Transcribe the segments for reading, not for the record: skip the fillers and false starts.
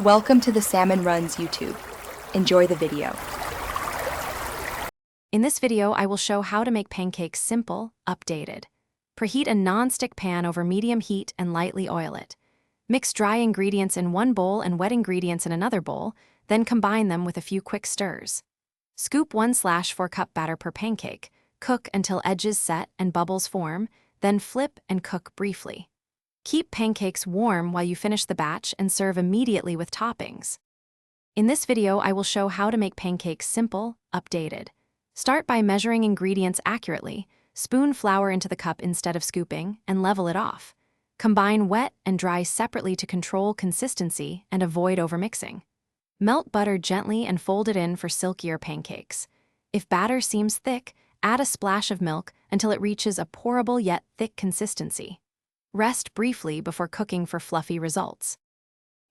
Welcome to the Salmon Runs YouTube. Enjoy the video. In this video, I will show how to make pancakes simple, updated. Preheat a non-stick pan over medium heat and lightly oil it. Mix dry ingredients in one bowl and wet ingredients in another bowl, then combine them with a few quick stirs. Scoop 1/4 cup batter per pancake. Cook until edges set and bubbles form, then flip and cook briefly. Keep pancakes warm while you finish the batch and serve immediately with toppings. In this video, I will show how to make pancakes simple, updated. Start by measuring ingredients accurately, spoon flour into the cup instead of scooping, and level it off. Combine wet and dry separately to control consistency and avoid overmixing. Melt butter gently and fold it in for silkier pancakes. If batter seems thick, add a splash of milk until it reaches a pourable yet thick consistency. Rest briefly before cooking for fluffy results.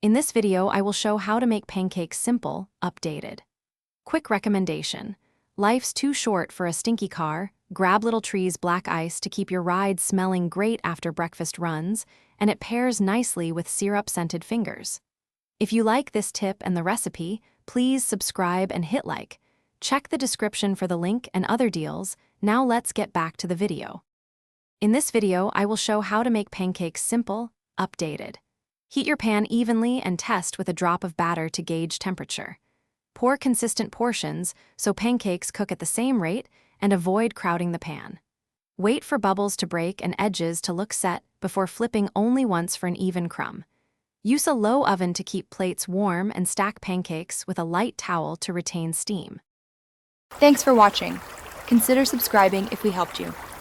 In this video, I will show how to make pancakes simple, updated. Quick recommendation. Life's too short for a stinky car. Grab Little Tree's black ice to keep your ride smelling great after breakfast runs, and it pairs nicely with syrup-scented fingers. If you like this tip and the recipe, please subscribe and hit like. Check the description for the link and other deals. Now let's get back to the video. In this video, I will show how to make pancakes simple, updated. Heat your pan evenly and test with a drop of batter to gauge temperature. Pour consistent portions so pancakes cook at the same rate and avoid crowding the pan. Wait for bubbles to break and edges to look set before flipping only once for an even crumb. Use a low oven to keep plates warm and stack pancakes with a light towel to retain steam. Thanks for watching. Consider subscribing if we helped you.